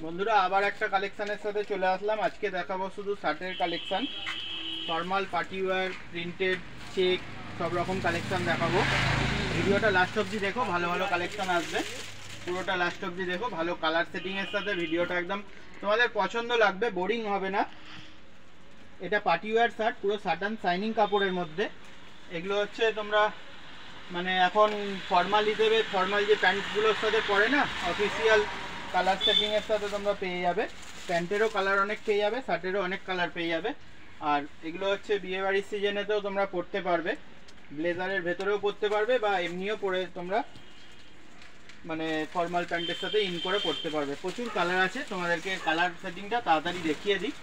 বন্ধুরা আবার একটা কালেকশনের সাথে চলে আসলাম। আজকে দেখাবো শুধু শার্টের collection, formal, party wear, printed, check, সব রকম কালেকশন দেখাবো। ভিডিওটা লাস্ট অবধি দেখো, ভালো ভালো কালেকশন আসবে। পুরোটা লাস্ট অবধি দেখো, ভালো কালার সেটিংয়ের সাথে ভিডিওটা একদম তোমাদের পছন্দ লাগবে, বোরিং হবে না। এটা পার্টি ওয়্যার শার্ট, পুরো সাটান শাইনিং কাপড়ের মধ্যে। এগুলো হচ্ছে তোমরা মানে এখন ফর্মাল হিসেবে, ফর্মাল যে প্যান্টগুলোর সাথে পরে না, অফিসিয়াল কালার সেটিংয়ের সাথে তোমরা পেয়ে যাবে। প্যান্টেরও কালার অনেক পেয়ে যাবে, শার্টেরও অনেক কালার পেয়ে যাবে। আর এগুলো হচ্ছে বিয়েবাড়ির সিজনেতেও তোমরা পরতে পারবে, ব্লেজারের ভেতরেও পরতে পারবে, বা এমনিও পরে তোমরা মানে ফর্মাল প্যান্টের সাথে ইন করে পরতে পারবে। প্রচুর কালার আছে, তোমাদেরকে কালার সেটিংটা তাড়াতাড়ি দেখিয়ে দিই।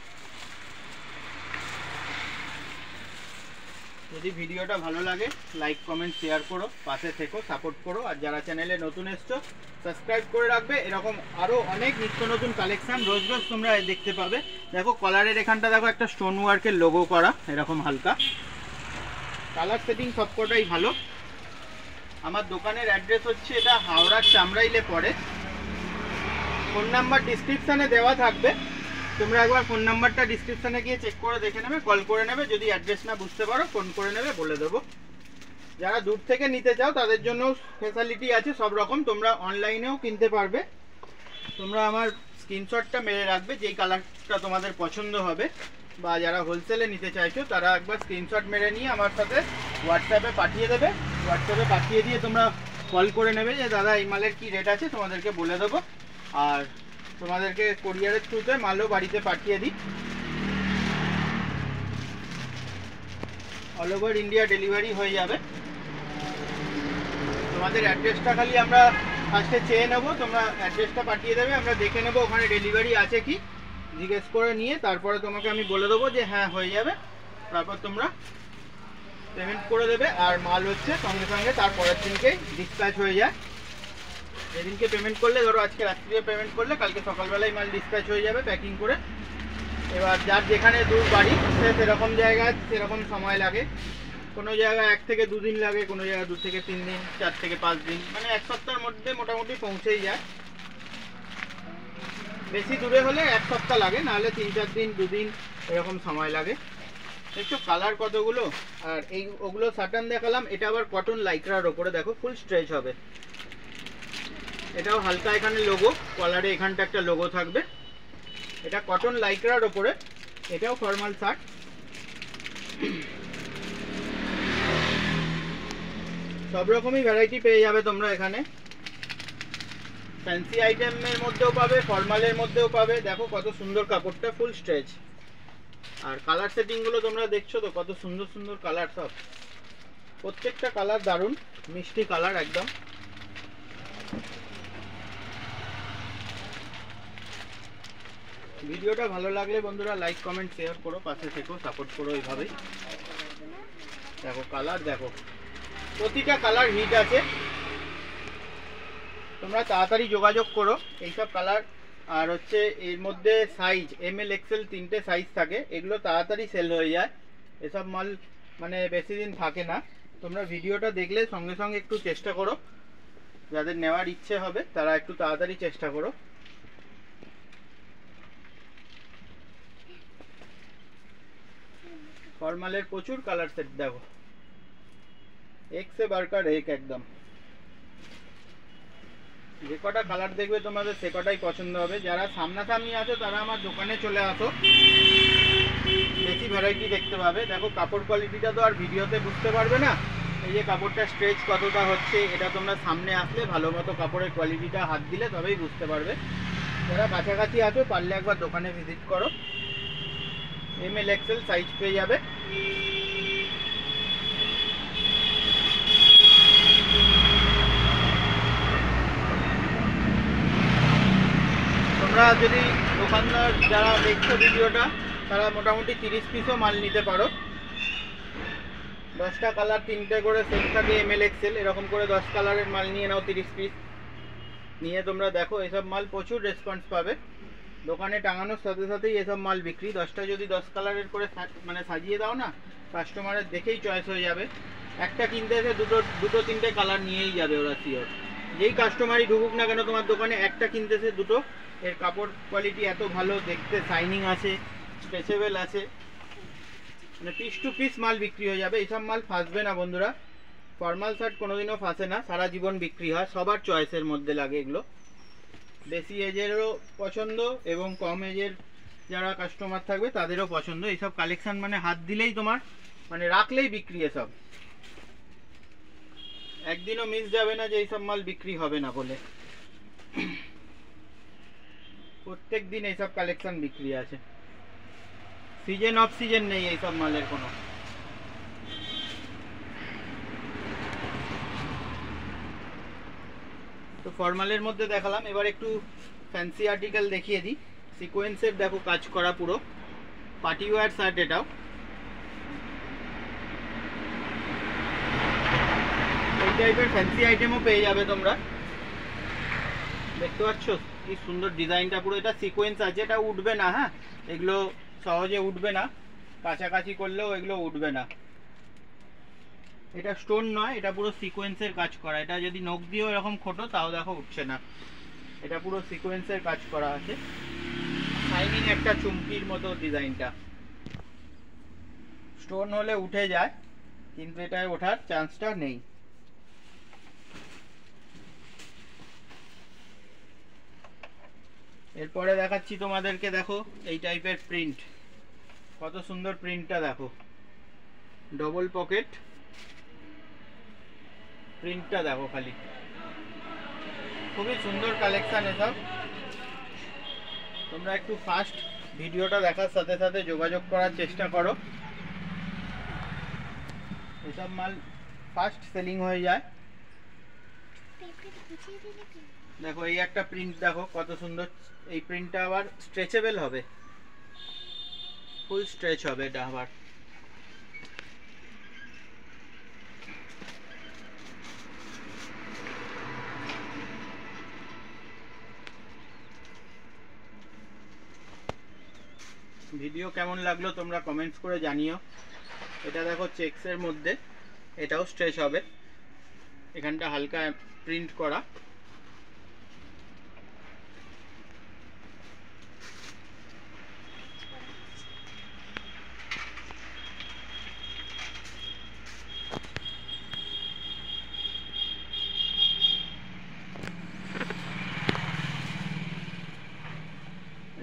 যদি ভিডিওটা ভালো লাগে লাইক কমেন্ট শেয়ার করো, পাশে থেকো, সাপোর্ট করো। আর যারা চ্যানেলে নতুন এসছো সাবস্ক্রাইব করে রাখবে। এরকম আরও অনেক নিত্য নতুন কালেকশান রোজ রোজ তোমরা দেখতে পাবে। দেখো কলারের এখানটা দেখো একটা স্টোন ওয়ার্কের লোগো করা, এরকম হালকা। কালার সেটিং সবকটাই ভালো। আমার দোকানের অ্যাড্রেস হচ্ছে, এটা হাওড়ার চামড়াইলে পড়ে। ফোন নাম্বার ডিসক্রিপশানে দেওয়া থাকবে, তোমরা একবার ফোন নাম্বারটা ডিসক্রিপশানে গিয়ে চেক করে দেখে নেবে, কল করে নেবে। যদি অ্যাড্রেস না বুঝতে পারো ফোন করে নেবে, বলে দেবো। যারা দূর থেকে নিতে চাও তাদের জন্য ফেসিলিটি আছে সব রকম, তোমরা অনলাইনেও কিনতে পারবে। তোমরা আমার স্ক্রিনশটটা মেরে রাখবে যেই কালারটা তোমাদের পছন্দ হবে, বা যারা হোলসেলে নিতে চাইছো তারা একবার স্ক্রিনশট মেরে নিয়ে আমার সাথে হোয়াটসঅ্যাপে পাঠিয়ে দেবে। হোয়াটসঅ্যাপে পাঠিয়ে দিয়ে তোমরা কল করে নেবে যে দাদা এই মালের কী রেট আছে, তোমাদেরকে বলে দেবো। আর তোমাদেরকে কোরিয়ারের থ্রুতে মালও বাড়িতে পাঠিয়ে দিই। অল ওভার ইন্ডিয়া ডেলিভারি হয়ে যাবে। তোমাদের অ্যাড্রেসটা খালি আমরা ফার্স্টে চেয়ে নেবো, তোমরা অ্যাড্রেসটা পাঠিয়ে দেবে, আমরা দেখে নেবো ওখানে ডেলিভারি আছে কি, জিজ্ঞেস করে নিয়ে তারপরে তোমাকে আমি বলে দেবো যে হ্যাঁ হয়ে যাবে। তারপর তোমরা পেমেন্ট করে দেবে। আর মাল হচ্ছে সঙ্গে সঙ্গে তারপরের দিনকেই ডিসপ্যাচ হয়ে যায়। যেদিনকে পেমেন্ট করলে, ধরো আজকে রাত্রিতে পেমেন্ট করলে কালকে সকালবেলায় মাল ডিসপ্যাচ হয়ে যাবে প্যাকিং করে। এবার যার যেখানে দূর বাড়ি সে সেরকম জায়গায় সেরকম সময় লাগে। কোনো জায়গায় 1 থেকে 2 দিন লাগে, কোনো জায়গায় 2 থেকে 3 দিন, 4 থেকে 5 দিন, মানে 1 সপ্তাহের মধ্যে মোটামুটি পৌঁছেই যায়। বেশি দূরে হলে 1 সপ্তাহ লাগে, নাহলে 3-4 দিন, 2 দিন এরকম সময় লাগে। দেখছো কালার কতগুলো। আর এই ওগুলো সাটান দেখালাম, এটা আবার কটন লাইক্রার ওপরে, দেখো ফুল স্ট্রেচ হবে। এটাও হালকা এখানে লোগো, কলারে এখানটা একটা লোগো থাকবে। এটা কটন লাইক্রার ওপরে, এটাও ফর্মাল শার্ট। সব রকমই ভ্যারাইটি পেয়ে যাবে তোমরা এখানে। ফ্যান্সি আইটেমের মধ্যেও পাবে, ফর্মালের মধ্যেও পাবে। দেখো কত সুন্দর কাপড়টা, ফুল স্ট্রেচ। আর কালার সেটিংগুলো তোমরা দেখছো তো, কত সুন্দর সুন্দর কালার সব। প্রত্যেকটা কালার দারুণ মিষ্টি কালার একদম। ভিডিওটা ভালো লাগলে বন্ধুরা লাইক কমেন্ট শেয়ার করো, পাশে থেকো, সাপোর্ট করো এইভাবেই। দেখো কালার, দেখো প্রতিটা কালার হিট আছে। তোমরা তাড়াতাড়ি যোগাযোগ করো এইসব কালার। আর হচ্ছে এর মধ্যে সাইজ ML XL 3টে সাইজ থাকে, এগুলো তাড়াতাড়ি সেল হয়ে যায়। এসব মাল মানে বেশি দিন থাকে না। তোমরা ভিডিওটা দেখলে সঙ্গে সঙ্গে একটু চেষ্টা করো, যাদের নেওয়ার ইচ্ছে হবে তারা একটু তাড়াতাড়ি চেষ্টা করো। ফর্মালের প্রচুর কালার সেট, দেখো এক সে বারকার এক, একদম যে কটা কালার দেখবে তোমাদের সে কটাই পছন্দ হবে। যারা সামনাসামনি আছো তারা আমার দোকানে চলে আসো, বেশি ভ্যারাইটি দেখতে পাবে। দেখো কাপড় কোয়ালিটিটা তো আর ভিডিওতে বুঝতে পারবে না। এই যে কাপড়টা স্ট্রেচ কতটা হচ্ছে, এটা তোমরা সামনে আসলে ভালো মতো কাপড়ের কোয়ালিটিটা হাত দিলে তবেই বুঝতে পারবে। যারা কাছাকাছি আছো পারলে একবার দোকানে ভিজিট করো, ML XL সাইজ পেয়ে যাবে। তোমরা যদি দোকানদার যারা দেখছো ভিডিওটা, তারা মোটামুটি 30 পিসও মাল নিতে পারো। 10টা কালার 3টে করে সেট থাকে ML XL, এরকম করে 10 কালারের মাল নিয়ে নাও, 30 পিস নিয়ে তোমরা দেখো এসব মাল প্রচুর রেসপন্স পাবে। দোকানে টাঙানোর সাথে সাথেই এসব মাল বিক্রি। 10টা যদি 10 কালারের করে মানে সাজিয়ে দাও না, কাস্টমারের দেখেই চয়েস হয়ে যাবে। একটা কিনতে এসে দুটো 3টে কালার নিয়েই যাবে ওরা শিওর। যেই কাস্টমারই ঢুকুক না কেন তোমার দোকানে, একটা কিনতেছে দুটো। এর কাপড় কোয়ালিটি এত ভালো, দেখতে শাইনিং আছে, স্ট্রেচেবল আছে, মানে পিস টু পিস মাল বিক্রি হয়ে যাবে। এইসব মাল ফাঁসবে না বন্ধুরা। ফর্মাল শার্ট কোনোদিনও ফাঁসে না, সারা জীবন বিক্রি হয়। সবার চয়েসের মধ্যে লাগে এগুলো, বেশি এজেরও পছন্দ এবং কম এজের যারা কাস্টমার থাকবে তাদেরও পছন্দ। এইসব কালেকশন মানে হাত দিলেই তোমার, মানে রাখলেই বিক্রি। এসব একদিনও মিস যাবে না যে এইসব মাল বিক্রি হবে না বলে। প্রত্যেক দিন এইসব কালেকশন বিক্রি আছে, সিজন অফ সিজন নেই এইসব মালের কোনো। তো ফর্মালের মধ্যে দেখালাম, এবার একটু ফ্যান্সি আর্টিকেল দেখিয়ে দিই। সিকোয়েন্সের দেখো কাজ করা পুরো পার্টি ওয়্যার শার্ট। এটাও এই টাইপের ফ্যান্সি আইটেমও পেয়ে যাবে তোমরা। দেখতে পাচ্ছ কি সুন্দর ডিজাইনটা পুরো। এটা সিকোয়েন্স আছে, এটা উঠবে না। হ্যাঁ, এগুলো সহজে উঠবে না, কাছাকাছি করলেও এগুলো উঠবে না। এটা স্টোন নয়, এটা পুরো সিকোয়েন্সের কাজ করা। এটা যদি নখ দিয়েও এরকম খোটো তাও দেখো উঠছে না। এটা পুরো সিকোয়েন্সের কাজ করা আছে, শাইনিং একটা চুমকির মতো ডিজাইনটা। স্টোন হলে উঠে যায়, কিন্তু এটায় ওঠার চান্সটা নেই। এরপরে দেখাচ্ছি তোমাদেরকে, দেখো এই টাইপের প্রিন্ট, কত সুন্দর প্রিন্টটা দেখো। ডবল পকেট প্রিন্টটা দেখো খালি, খুবই সুন্দর কালেকশন এসব। তোমরা একটু ফাস্ট ভিডিওটা দেখার সাথে সাথে যোগাযোগ করার চেষ্টা করো, এসব মাল ফাস্ট সেলিং হয়ে যায়। দেখো এই একটা প্রিন্ট দেখো কত সুন্দর। এই প্রিন্টটা আবার স্ট্রেচেবল হবে, ফুল স্ট্রেচ হবে এটা আবার। ভিডিও কেমন লাগলো তোমরা কমেন্টস করে জানিও। এটা দেখো চেকসের মধ্যে, এটাও স্ট্রেচ হবে, এখানটা হালকা প্রিন্ট করা।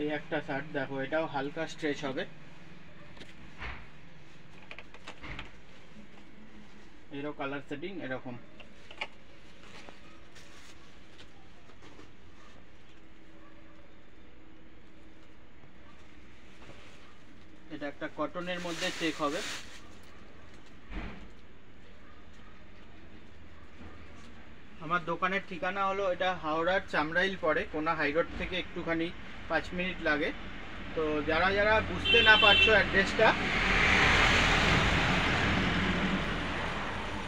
এই একটা শার্ট দেখো, এটাও হালকা স্ট্রেচ হবে, এরও কালার সেটিং এরকম। এটা একটা কটনের মধ্যে চেক হবে। আমার দোকানের ঠিকানা হলো, এটা হাওড়ার চামড়াইল পড়ে, কোনা হাইরোড থেকে একটুখানি 5 মিনিট লাগে। তো যারা যারা বুঝতে না পারছো অ্যাড্রেসটা,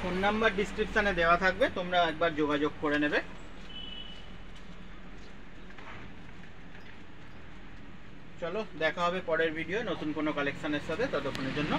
ফোন নাম্বার ডিসক্রিপশানে দেওয়া থাকবে, তোমরা একবার যোগাযোগ করে নেবে। চলো দেখা হবে পরের ভিডিও নতুন কোনো কালেকশনের সাথে, ততক্ষণের জন্য